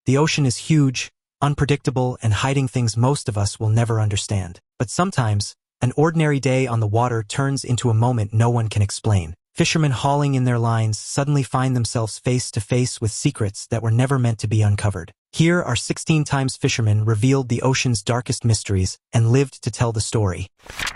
The ocean is huge, unpredictable, and hiding things most of us will never understand. But sometimes, an ordinary day on the water turns into a moment no one can explain. Fishermen hauling in their lines suddenly find themselves face to face with secrets that were never meant to be uncovered. Here are 16 times fishermen revealed the ocean's darkest mysteries and lived to tell the story.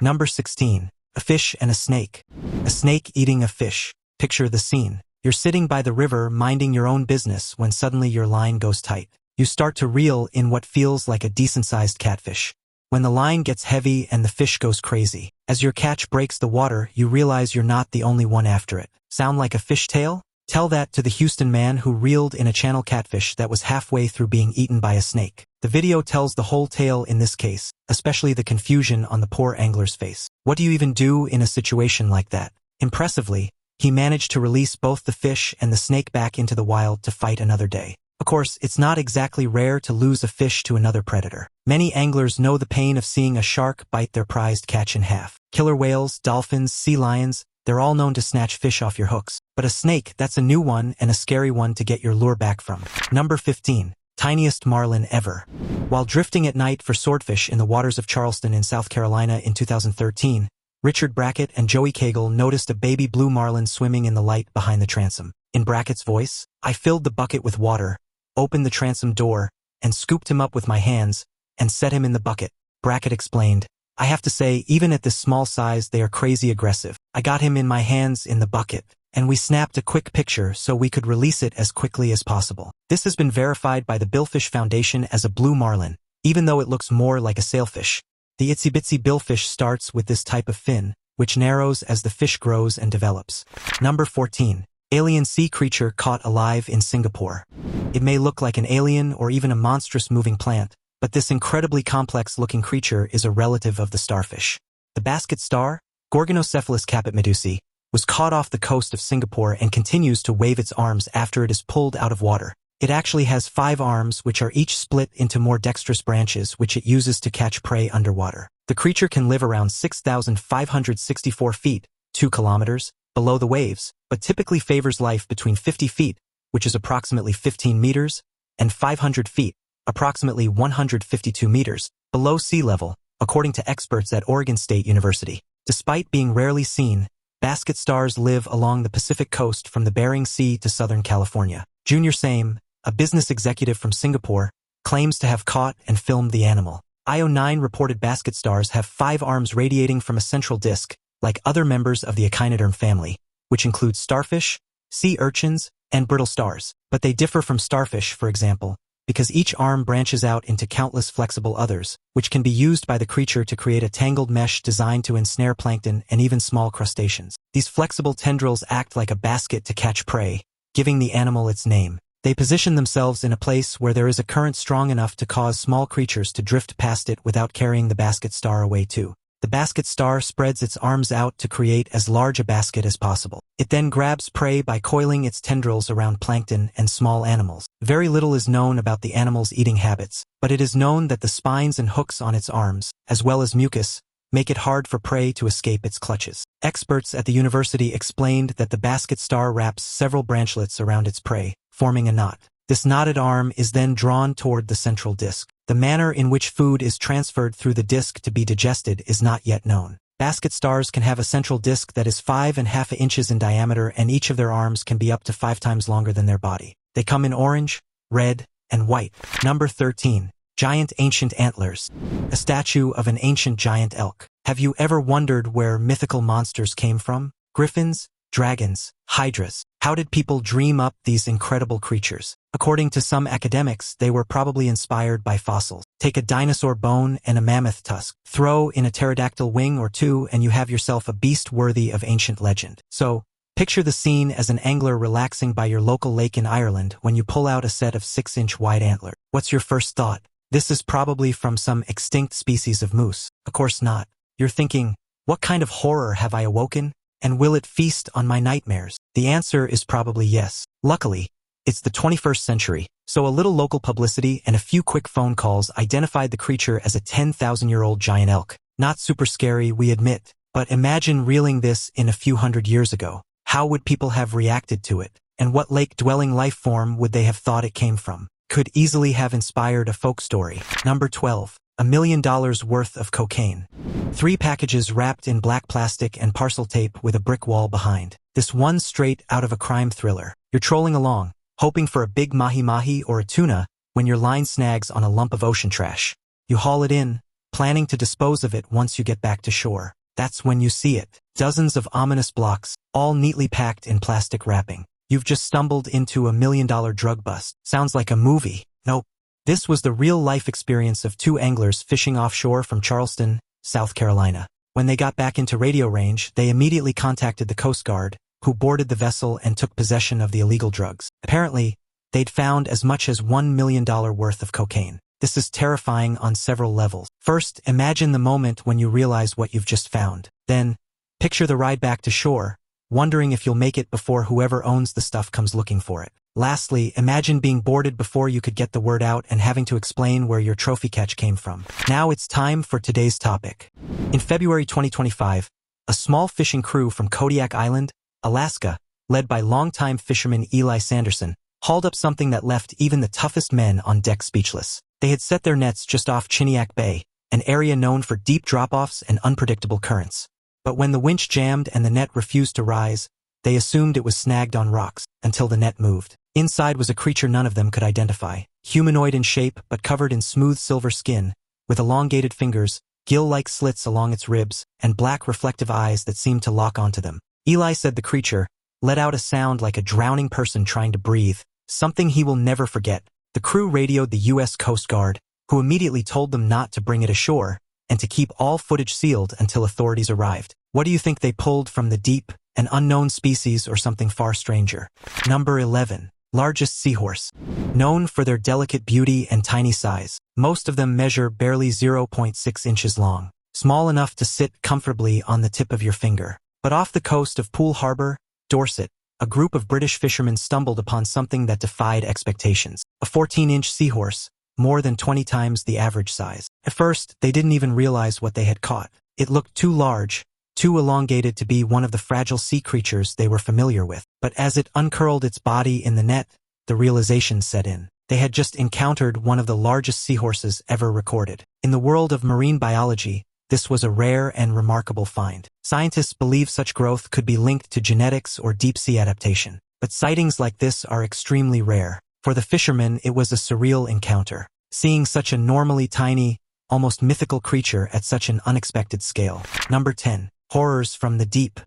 Number 16. A fish and a snake. A snake eating a fish. Picture the scene. You're sitting by the river minding your own business when suddenly your line goes tight. You start to reel in what feels like a decent-sized catfish. When the line gets heavy and the fish goes crazy. As your catch breaks the water, you realize you're not the only one after it. Sound like a fish tale? Tell that to the Houston man who reeled in a channel catfish that was halfway through being eaten by a snake. The video tells the whole tale in this case, especially the confusion on the poor angler's face. What do you even do in a situation like that? Impressively, he managed to release both the fish and the snake back into the wild to fight another day. Of course, it's not exactly rare to lose a fish to another predator. Many anglers know the pain of seeing a shark bite their prized catch in half. Killer whales, dolphins, sea lions, they're all known to snatch fish off your hooks. But a snake, that's a new one and a scary one to get your lure back from. Number 15. Tiniest marlin ever. While drifting at night for swordfish in the waters of Charleston in South Carolina in 2013, Richard Brackett and Joey Cagle noticed a baby blue marlin swimming in the light behind the transom. In Brackett's voice, "I filled the bucket with water, opened the transom door, and scooped him up with my hands, and set him in the bucket." Brackett explained, "I have to say, even at this small size, they are crazy aggressive. I got him in my hands in the bucket, and we snapped a quick picture so we could release it as quickly as possible." This has been verified by the Billfish Foundation as a blue marlin, even though it looks more like a sailfish. The itsy-bitsy billfish starts with this type of fin, which narrows as the fish grows and develops. Number 14. Alien sea creature caught alive in Singapore. It may look like an alien or even a monstrous moving plant, but this incredibly complex-looking creature is a relative of the starfish. The basket star, Gorgonocephalus capitmedusae, was caught off the coast of Singapore and continues to wave its arms after it is pulled out of water. It actually has 5 arms which are each split into more dexterous branches which it uses to catch prey underwater. The creature can live around 6,564 feet, 2 kilometers, below the waves, but typically favors life between 50 feet, which is approximately 15 meters, and 500 feet, approximately 152 meters, below sea level, according to experts at Oregon State University. Despite being rarely seen, basket stars live along the Pacific coast from the Bering Sea to Southern California. Junior Same, a business executive from Singapore, claims to have caught and filmed the animal. IO9 reported basket stars have 5 arms radiating from a central disc, like other members of the echinoderm family, which includes starfish, sea urchins, and brittle stars. But they differ from starfish, for example, because each arm branches out into countless flexible others, which can be used by the creature to create a tangled mesh designed to ensnare plankton and even small crustaceans. These flexible tendrils act like a basket to catch prey, giving the animal its name. They position themselves in a place where there is a current strong enough to cause small creatures to drift past it without carrying the basket star away too. The basket star spreads its arms out to create as large a basket as possible. It then grabs prey by coiling its tendrils around plankton and small animals. Very little is known about the animal's eating habits, but it is known that the spines and hooks on its arms, as well as mucus, make it hard for prey to escape its clutches. Experts at the university explained that the basket star wraps several branchlets around its prey, forming a knot. This knotted arm is then drawn toward the central disc. The manner in which food is transferred through the disc to be digested is not yet known. Basket stars can have a central disc that is 5½ inches in diameter, and each of their arms can be up to 5 times longer than their body. They come in orange, red, and white. Number 13. Giant ancient antlers. A statue of an ancient giant elk. Have you ever wondered where mythical monsters came from? Griffins, dragons, hydras. How did people dream up these incredible creatures? According to some academics, they were probably inspired by fossils. Take a dinosaur bone and a mammoth tusk. Throw in a pterodactyl wing or two and you have yourself a beast worthy of ancient legend. So, picture the scene as an angler relaxing by your local lake in Ireland when you pull out a set of 6-inch wide antlers. What's your first thought? This is probably from some extinct species of moose. Of course not. You're thinking, what kind of horror have I awoken? And will it feast on my nightmares? The answer is probably yes. Luckily, it's the 21st century, so a little local publicity and a few quick phone calls identified the creature as a 10,000-year-old giant elk. Not super scary, we admit, but imagine reeling this in a few hundred years ago. How would people have reacted to it? And what lake-dwelling life form would they have thought it came from? could easily have inspired a folk story. Number 12. $1 million worth of cocaine. 3 packages wrapped in black plastic and parcel tape with a brick wall behind. This one straight out of a crime thriller. You're trolling along, hoping for a big mahi-mahi or a tuna, when your line snags on a lump of ocean trash. You haul it in, planning to dispose of it once you get back to shore. That's when you see it. Dozens of ominous blocks, all neatly packed in plastic wrapping. You've just stumbled into $1 million drug bust. Sounds like a movie. Nope. This was the real-life experience of 2 anglers fishing offshore from Charleston, South Carolina. When they got back into radio range, they immediately contacted the Coast Guard, who boarded the vessel and took possession of the illegal drugs. Apparently, they'd found as much as $1 million worth of cocaine. This is terrifying on several levels. First, imagine the moment when you realize what you've just found. Then, picture the ride back to shore, wondering if you'll make it before whoever owns the stuff comes looking for it. Lastly, imagine being boarded before you could get the word out and having to explain where your trophy catch came from. Now it's time for today's topic. In February 2025, a small fishing crew from Kodiak Island, Alaska, led by longtime fisherman Eli Sanderson, hauled up something that left even the toughest men on deck speechless. They had set their nets just off Chiniak Bay, an area known for deep drop-offs and unpredictable currents. But when the winch jammed and the net refused to rise, they assumed it was snagged on rocks, until the net moved. Inside was a creature none of them could identify, humanoid in shape but covered in smooth silver skin, with elongated fingers, gill-like slits along its ribs, and black reflective eyes that seemed to lock onto them. Eli said the creature let out a sound like a drowning person trying to breathe, something he will never forget. The crew radioed the U.S. Coast Guard, who immediately told them not to bring it ashore, and to keep all footage sealed until authorities arrived. What do you think they pulled from the deep? An unknown species or something far stranger? Number 11. Largest seahorse. Known for their delicate beauty and tiny size, most of them measure barely 0.6 inches long, small enough to sit comfortably on the tip of your finger. But off the coast of Poole Harbor, Dorset, a group of British fishermen stumbled upon something that defied expectations. A 14-inch seahorse, more than 20 times the average size. At first, they didn't even realize what they had caught. It looked too large, too elongated to be one of the fragile sea creatures they were familiar with. But as it uncurled its body in the net, the realization set in. They had just encountered one of the largest seahorses ever recorded. In the world of marine biology, this was a rare and remarkable find. Scientists believe such growth could be linked to genetics or deep-sea adaptation. But sightings like this are extremely rare. For the fishermen, it was a surreal encounter. Seeing such a normally tiny, almost mythical creature at such an unexpected scale. Number 10. Horrors from the deep.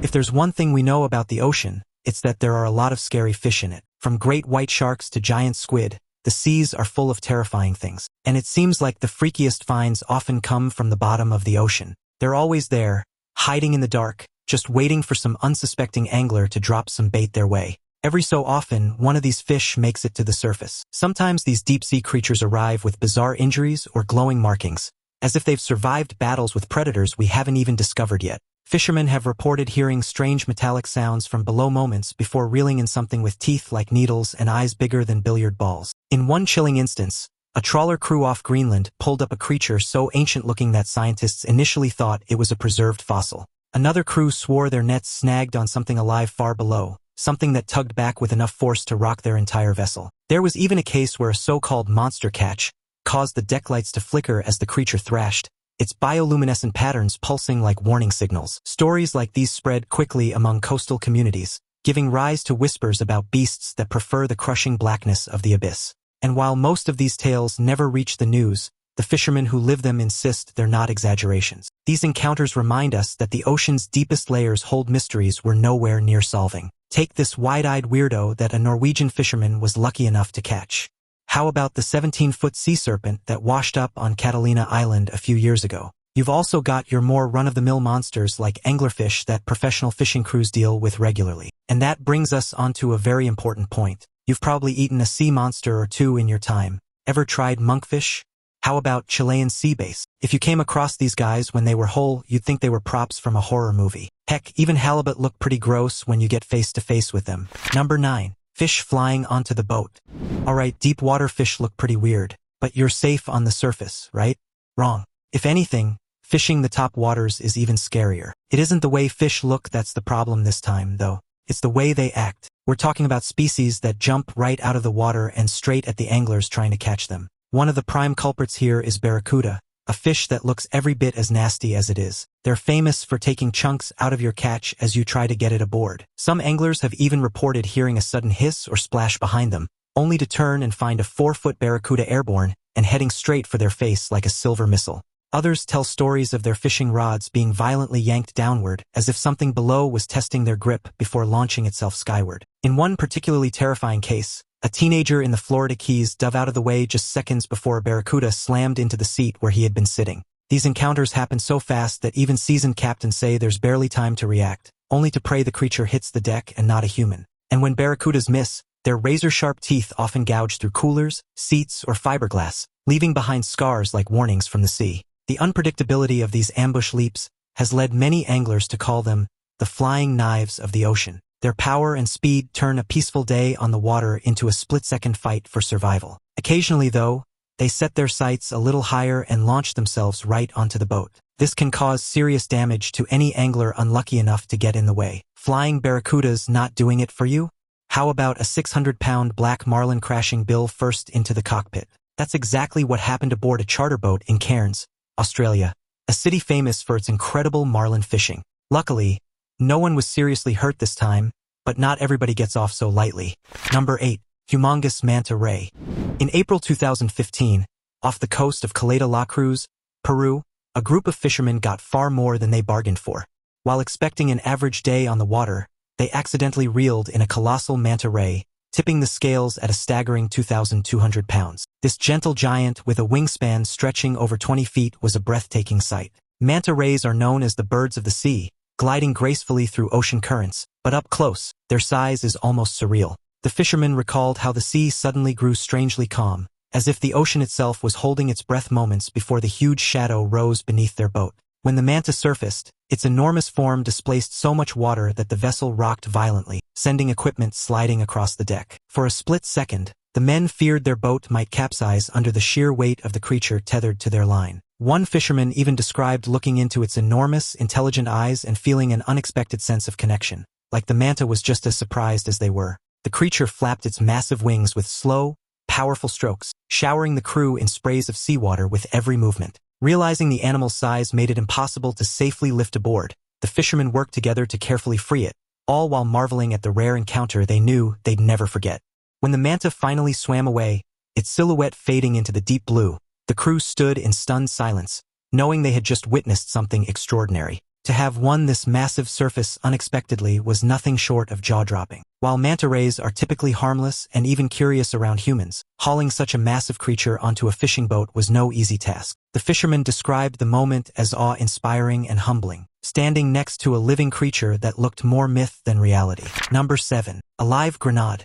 If there's one thing we know about the ocean, it's that there are a lot of scary fish in it. From great white sharks to giant squid, the seas are full of terrifying things. And it seems like the freakiest finds often come from the bottom of the ocean. They're always there, hiding in the dark, just waiting for some unsuspecting angler to drop some bait their way. Every so often, one of these fish makes it to the surface. Sometimes these deep-sea creatures arrive with bizarre injuries or glowing markings, as if they've survived battles with predators we haven't even discovered yet. Fishermen have reported hearing strange metallic sounds from below moments before reeling in something with teeth like needles and eyes bigger than billiard balls. In one chilling instance, a trawler crew off Greenland pulled up a creature so ancient-looking that scientists initially thought it was a preserved fossil. Another crew swore their nets snagged on something alive far below, something that tugged back with enough force to rock their entire vessel. There was even a case where a so-called monster catch caused the deck lights to flicker as the creature thrashed, its bioluminescent patterns pulsing like warning signals. Stories like these spread quickly among coastal communities, giving rise to whispers about beasts that prefer the crushing blackness of the abyss. And while most of these tales never reach the news, the fishermen who live them insist they're not exaggerations. These encounters remind us that the ocean's deepest layers hold mysteries we're nowhere near solving. Take this wide-eyed weirdo that a Norwegian fisherman was lucky enough to catch. How about the 17-foot sea serpent that washed up on Catalina Island a few years ago? You've also got your more run-of-the-mill monsters like anglerfish that professional fishing crews deal with regularly. And that brings us onto a very important point. You've probably eaten a sea monster or two in your time. Ever tried monkfish? How about Chilean sea bass? If you came across these guys when they were whole, you'd think they were props from a horror movie. Heck, even halibut look pretty gross when you get face-to-face with them. Number 9. Fish flying onto the boat. Alright, deep water fish look pretty weird, but you're safe on the surface, right? Wrong. If anything, fishing the top waters is even scarier. It isn't the way fish look that's the problem this time, though. It's the way they act. We're talking about species that jump right out of the water and straight at the anglers trying to catch them. One of the prime culprits here is barracuda, a fish that looks every bit as nasty as it is. They're famous for taking chunks out of your catch as you try to get it aboard. Some anglers have even reported hearing a sudden hiss or splash behind them, only to turn and find a 4-foot barracuda airborne and heading straight for their face like a silver missile. Others tell stories of their fishing rods being violently yanked downward as if something below was testing their grip before launching itself skyward. In one particularly terrifying case, a teenager in the Florida Keys dove out of the way just seconds before a barracuda slammed into the seat where he had been sitting. These encounters happen so fast that even seasoned captains say there's barely time to react, only to pray the creature hits the deck and not a human. And when barracudas miss, their razor-sharp teeth often gouge through coolers, seats, or fiberglass, leaving behind scars like warnings from the sea. The unpredictability of these ambush leaps has led many anglers to call them the flying knives of the ocean. Their power and speed turn a peaceful day on the water into a split-second fight for survival. Occasionally, though, they set their sights a little higher and launch themselves right onto the boat. This can cause serious damage to any angler unlucky enough to get in the way. Flying barracudas not doing it for you? How about a 600-pound black marlin crashing bill first into the cockpit? That's exactly what happened aboard a charter boat in Cairns, Australia, a city famous for its incredible marlin fishing. Luckily, no one was seriously hurt this time, but not everybody gets off so lightly. Number 8. Humongous manta ray. In April 2015, off the coast of Caleta La Cruz, Peru, a group of fishermen got far more than they bargained for. While expecting an average day on the water, they accidentally reeled in a colossal manta ray, tipping the scales at a staggering 2,200 pounds. This gentle giant with a wingspan stretching over 20 feet was a breathtaking sight. Manta rays are known as the birds of the sea, gliding gracefully through ocean currents, but up close, their size is almost surreal. The fishermen recalled how the sea suddenly grew strangely calm, as if the ocean itself was holding its breath moments before the huge shadow rose beneath their boat. When the manta surfaced, its enormous form displaced so much water that the vessel rocked violently, sending equipment sliding across the deck. For a split second, the men feared their boat might capsize under the sheer weight of the creature tethered to their line. One fisherman even described looking into its enormous, intelligent eyes and feeling an unexpected sense of connection, like the manta was just as surprised as they were. The creature flapped its massive wings with slow, powerful strokes, showering the crew in sprays of seawater with every movement. Realizing the animal's size made it impossible to safely lift aboard, the fishermen worked together to carefully free it, all while marveling at the rare encounter they knew they'd never forget. When the manta finally swam away, its silhouette fading into the deep blue, the crew stood in stunned silence, knowing they had just witnessed something extraordinary. To have won this massive surface unexpectedly was nothing short of jaw-dropping. While manta rays are typically harmless and even curious around humans, hauling such a massive creature onto a fishing boat was no easy task. The fishermen described the moment as awe-inspiring and humbling, standing next to a living creature that looked more myth than reality. Number 7. A live grenade.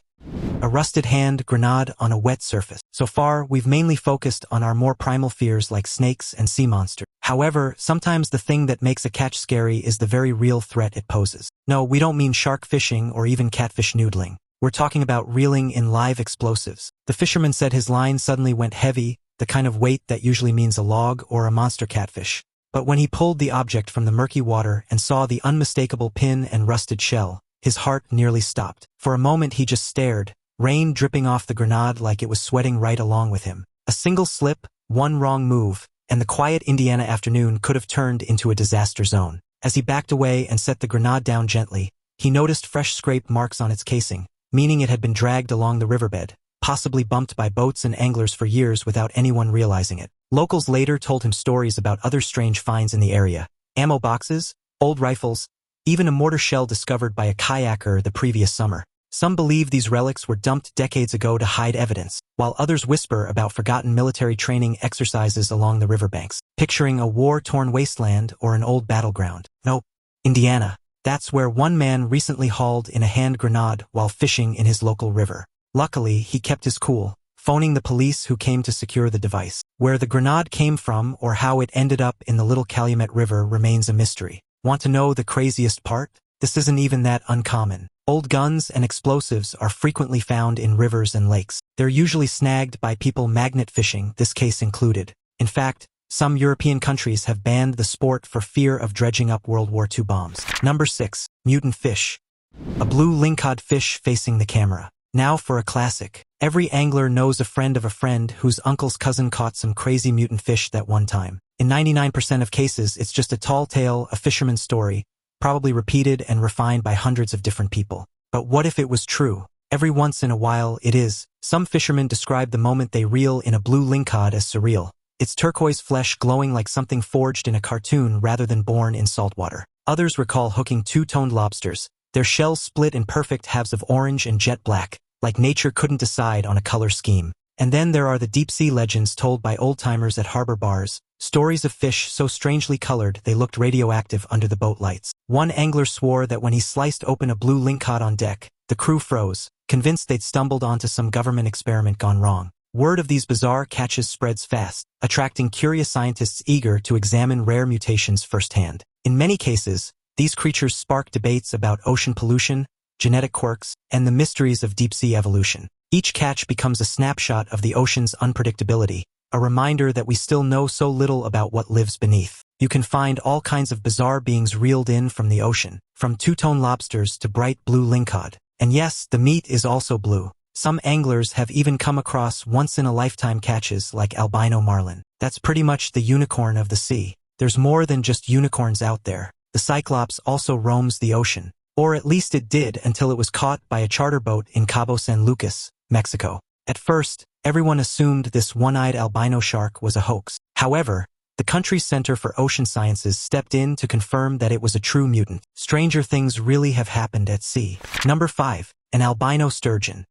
A rusted hand grenade on a wet surface. So far, we've mainly focused on our more primal fears like snakes and sea monsters. However, sometimes the thing that makes a catch scary is the very real threat it poses. No, we don't mean shark fishing or even catfish noodling. We're talking about reeling in live explosives. The fisherman said his line suddenly went heavy, the kind of weight that usually means a log or a monster catfish. But when he pulled the object from the murky water and saw the unmistakable pin and rusted shell, his heart nearly stopped. For a moment he just stared, rain dripping off the grenade like it was sweating right along with him. A single slip, one wrong move, and the quiet Indiana afternoon could have turned into a disaster zone. As he backed away and set the grenade down gently, he noticed fresh scrape marks on its casing, meaning it had been dragged along the riverbed, possibly bumped by boats and anglers for years without anyone realizing it. Locals later told him stories about other strange finds in the area: ammo boxes, old rifles, even a mortar shell discovered by a kayaker the previous summer. Some believe these relics were dumped decades ago to hide evidence, while others whisper about forgotten military training exercises along the riverbanks, picturing a war-torn wasteland or an old battleground. Nope, Indiana. That's where one man recently hauled in a hand grenade while fishing in his local river. Luckily, he kept his cool, phoning the police who came to secure the device. Where the grenade came from or how it ended up in the Little Calumet River remains a mystery. Want to know the craziest part? This isn't even that uncommon. Old guns and explosives are frequently found in rivers and lakes. They're usually snagged by people magnet fishing, this case included. In fact, some European countries have banned the sport for fear of dredging up World War II bombs. Number 6. Mutant fish. A blue lingcod fish facing the camera. Now for a classic. Every angler knows a friend of a friend whose uncle's cousin caught some crazy mutant fish that one time. In 99% of cases, it's just a tall tale, a fisherman's story, probably repeated and refined by hundreds of different people. But what if it was true? Every once in a while, it is. Some fishermen describe the moment they reel in a blue lingcod as surreal. Its turquoise flesh glowing like something forged in a cartoon rather than born in saltwater. Others recall hooking two-toned lobsters, their shells split in perfect halves of orange and jet black, like nature couldn't decide on a color scheme. And then there are the deep-sea legends told by old-timers at harbor bars, stories of fish so strangely colored they looked radioactive under the boat lights. One angler swore that when he sliced open a blue lingcod on deck, the crew froze, convinced they'd stumbled onto some government experiment gone wrong. Word of these bizarre catches spreads fast, attracting curious scientists eager to examine rare mutations firsthand. In many cases, these creatures spark debates about ocean pollution, genetic quirks, and the mysteries of deep-sea evolution. Each catch becomes a snapshot of the ocean's unpredictability, a reminder that we still know so little about what lives beneath. You can find all kinds of bizarre beings reeled in from the ocean, from two-tone lobsters to bright blue lingcod. And yes, the meat is also blue. Some anglers have even come across once-in-a-lifetime catches like albino marlin. That's pretty much the unicorn of the sea. There's more than just unicorns out there. The cyclops also roams the ocean. Or at least it did until it was caught by a charter boat in Cabo San Lucas, Mexico. At first, everyone assumed this one-eyed albino shark was a hoax. However, the country's Center for Ocean Sciences stepped in to confirm that it was a true mutant. Stranger things really have happened at sea. Number 5. An albino sturgeon.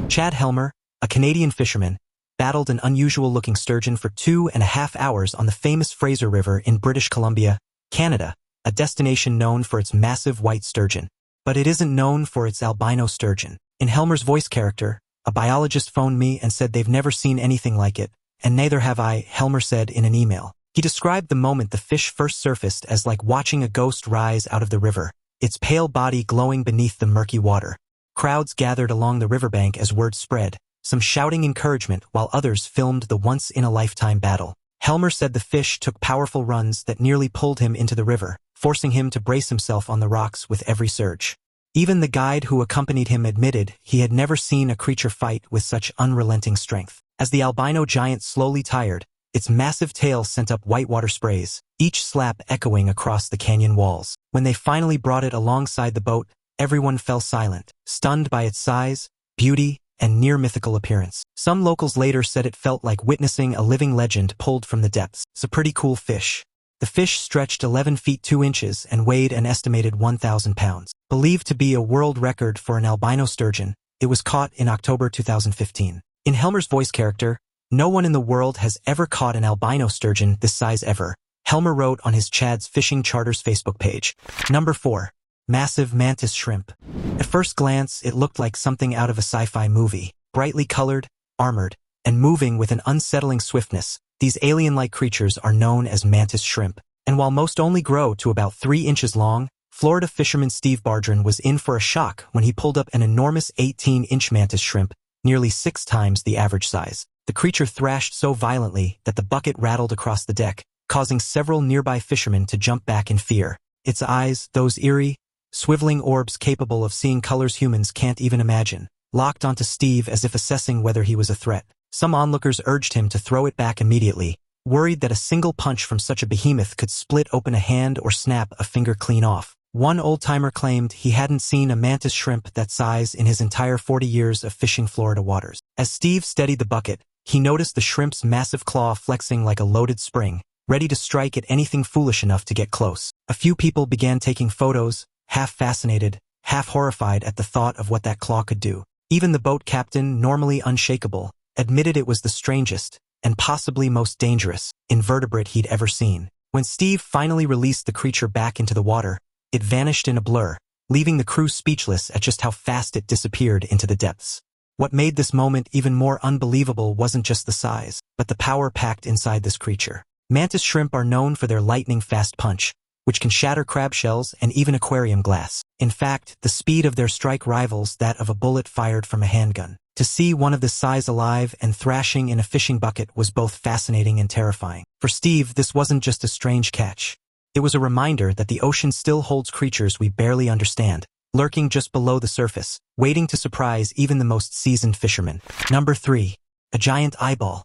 Chad Helmer, a Canadian fisherman, battled an unusual-looking sturgeon for 2.5 hours on the famous Fraser River in British Columbia, Canada, a destination known for its massive white sturgeon. But it isn't known for its albino sturgeon. In Helmer's voice character, a biologist phoned me and said they've never seen anything like it, and neither have I, Helmer said in an email. He described the moment the fish first surfaced as like watching a ghost rise out of the river, its pale body glowing beneath the murky water. Crowds gathered along the riverbank as word spread, some shouting encouragement while others filmed the once-in-a-lifetime battle. Helmer said the fish took powerful runs that nearly pulled him into the river, forcing him to brace himself on the rocks with every surge. Even the guide who accompanied him admitted he had never seen a creature fight with such unrelenting strength. As the albino giant slowly tired, its massive tail sent up whitewater sprays, each slap echoing across the canyon walls. When they finally brought it alongside the boat, everyone fell silent, stunned by its size, beauty, and near-mythical appearance. Some locals later said it felt like witnessing a living legend pulled from the depths. It's a pretty cool fish. The fish stretched 11 feet 2 inches and weighed an estimated 1,000 pounds. Believed to be a world record for an albino sturgeon, it was caught in October 2015. In Helmer's voice character, no one in the world has ever caught an albino sturgeon this size ever, Helmer wrote on his Chad's Fishing Charters Facebook page. Number 4. Massive mantis shrimp. At first glance, it looked like something out of a sci-fi movie. Brightly colored, armored, and moving with an unsettling swiftness, these alien-like creatures are known as mantis shrimp. And while most only grow to about 3 inches long, Florida fisherman Steve Bardron was in for a shock when he pulled up an enormous 18-inch mantis shrimp, nearly 6 times the average size. The creature thrashed so violently that the bucket rattled across the deck, causing several nearby fishermen to jump back in fear. Its eyes, those eerie, swiveling orbs capable of seeing colors humans can't even imagine, locked onto Steve as if assessing whether he was a threat. Some onlookers urged him to throw it back immediately, worried that a single punch from such a behemoth could split open a hand or snap a finger clean off. One old-timer claimed he hadn't seen a mantis shrimp that size in his entire 40 years of fishing Florida waters. As Steve steadied the bucket, he noticed the shrimp's massive claw flexing like a loaded spring, ready to strike at anything foolish enough to get close. A few people began taking photos, half fascinated, half horrified at the thought of what that claw could do. Even the boat captain, normally unshakable, admitted it was the strangest, and possibly most dangerous, invertebrate he'd ever seen. When Steve finally released the creature back into the water, it vanished in a blur, leaving the crew speechless at just how fast it disappeared into the depths. What made this moment even more unbelievable wasn't just the size, but the power packed inside this creature. Mantis shrimp are known for their lightning-fast punch, which can shatter crab shells and even aquarium glass. In fact, the speed of their strike rivals that of a bullet fired from a handgun. To see one of this size alive and thrashing in a fishing bucket was both fascinating and terrifying. For Steve, this wasn't just a strange catch. It was a reminder that the ocean still holds creatures we barely understand, lurking just below the surface, waiting to surprise even the most seasoned fishermen. Number 3. A giant eyeball.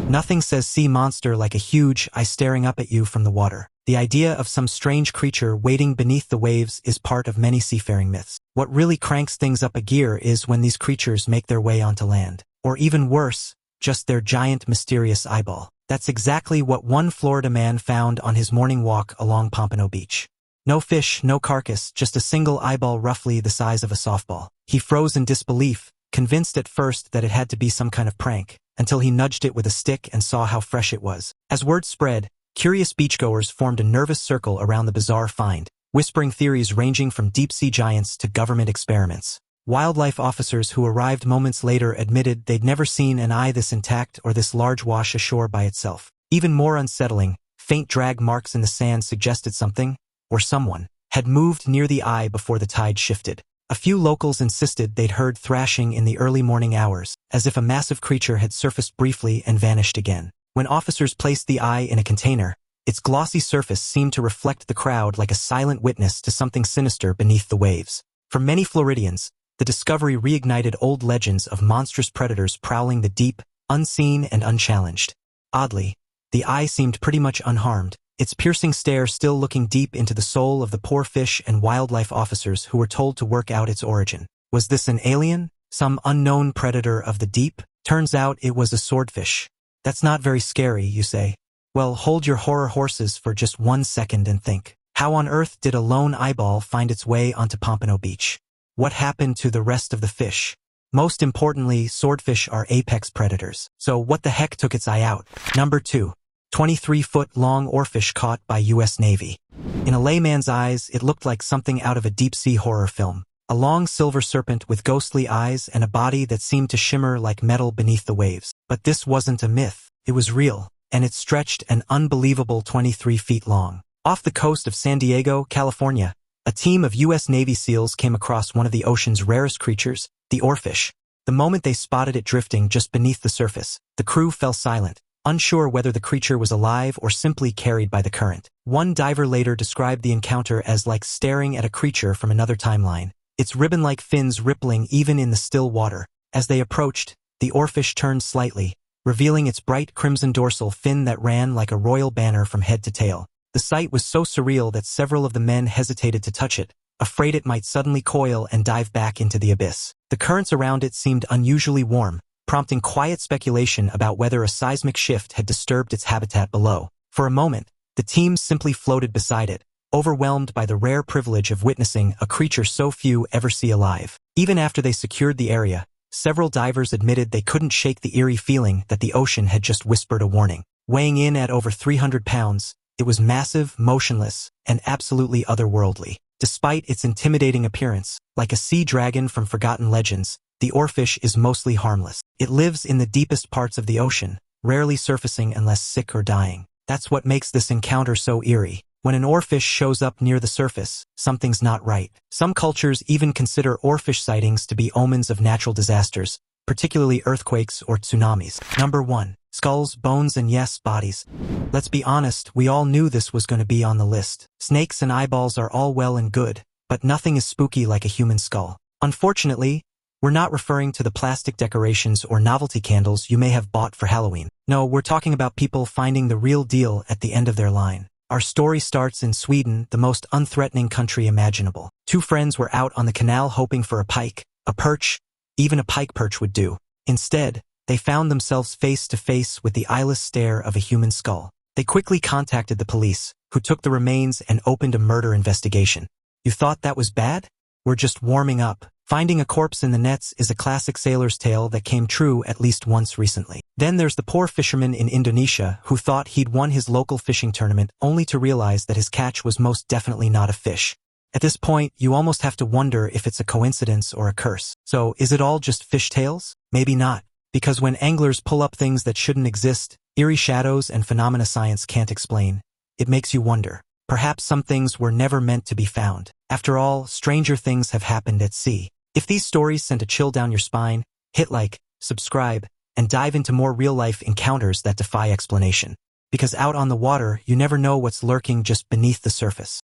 Nothing says sea monster like a huge eye staring up at you from the water. The idea of some strange creature waiting beneath the waves is part of many seafaring myths. What really cranks things up a gear is when these creatures make their way onto land. Or even worse, just their giant mysterious eyeball. That's exactly what one Florida man found on his morning walk along Pompano Beach. No fish, no carcass, just a single eyeball roughly the size of a softball. He froze in disbelief, convinced at first that it had to be some kind of prank, until he nudged it with a stick and saw how fresh it was. As word spread, curious beachgoers formed a nervous circle around the bizarre find, whispering theories ranging from deep-sea giants to government experiments. Wildlife officers who arrived moments later admitted they'd never seen an eye this intact or this large wash ashore by itself. Even more unsettling, faint drag marks in the sand suggested something, or someone, had moved near the eye before the tide shifted. A few locals insisted they'd heard thrashing in the early morning hours, as if a massive creature had surfaced briefly and vanished again. When officers placed the eye in a container, its glossy surface seemed to reflect the crowd like a silent witness to something sinister beneath the waves. For many Floridians, the discovery reignited old legends of monstrous predators prowling the deep, unseen and unchallenged. Oddly, the eye seemed pretty much unharmed, its piercing stare still looking deep into the soul of the poor fish and wildlife officers who were told to work out its origin. Was this an alien? Some unknown predator of the deep? Turns out it was a swordfish. That's not very scary, you say. Well, hold your horror horses for just 1 second and think. How on earth did a lone eyeball find its way onto Pompano Beach? What happened to the rest of the fish? Most importantly, swordfish are apex predators. So what the heck took its eye out? Number 2. 23-foot-long oarfish caught by U.S. Navy. In a layman's eyes, it looked like something out of a deep-sea horror film. A long silver serpent with ghostly eyes and a body that seemed to shimmer like metal beneath the waves. But this wasn't a myth. It was real, and it stretched an unbelievable 23 feet long. Off the coast of San Diego, California, a team of U.S. Navy SEALs came across one of the ocean's rarest creatures, the oarfish. The moment they spotted it drifting just beneath the surface, the crew fell silent, unsure whether the creature was alive or simply carried by the current. One diver later described the encounter as like staring at a creature from another timeline, its ribbon-like fins rippling even in the still water. As they approached, the oarfish turned slightly, revealing its bright crimson dorsal fin that ran like a royal banner from head to tail. The sight was so surreal that several of the men hesitated to touch it, afraid it might suddenly coil and dive back into the abyss. The currents around it seemed unusually warm, prompting quiet speculation about whether a seismic shift had disturbed its habitat below. For a moment, the team simply floated beside it, overwhelmed by the rare privilege of witnessing a creature so few ever see alive. Even after they secured the area, several divers admitted they couldn't shake the eerie feeling that the ocean had just whispered a warning. Weighing in at over 300 pounds, it was massive, motionless, and absolutely otherworldly. Despite its intimidating appearance, like a sea dragon from forgotten legends, the oarfish is mostly harmless. It lives in the deepest parts of the ocean, rarely surfacing unless sick or dying. That's what makes this encounter so eerie. When an oarfish shows up near the surface, something's not right. Some cultures even consider oarfish sightings to be omens of natural disasters, particularly earthquakes or tsunamis. Number 1. Skulls, bones, and yes, bodies. Let's be honest, we all knew this was going to be on the list. Snakes and eyeballs are all well and good, but nothing is spooky like a human skull. Unfortunately, we're not referring to the plastic decorations or novelty candles you may have bought for Halloween. No, we're talking about people finding the real deal at the end of their line. Our story starts in Sweden, the most unthreatening country imaginable. Two friends were out on the canal hoping for a pike, a perch, even a pike perch would do. Instead, they found themselves face to face with the eyeless stare of a human skull. They quickly contacted the police, who took the remains and opened a murder investigation. You thought that was bad? We're just warming up. Finding a corpse in the nets is a classic sailor's tale that came true at least once recently. Then there's the poor fisherman in Indonesia who thought he'd won his local fishing tournament only to realize that his catch was most definitely not a fish. At this point, you almost have to wonder if it's a coincidence or a curse. So, is it all just fish tales? Maybe not. Because when anglers pull up things that shouldn't exist, eerie shadows and phenomena science can't explain, it makes you wonder. Perhaps some things were never meant to be found. After all, stranger things have happened at sea. If these stories sent a chill down your spine, hit like, subscribe, and dive into more real-life encounters that defy explanation. Because out on the water, you never know what's lurking just beneath the surface.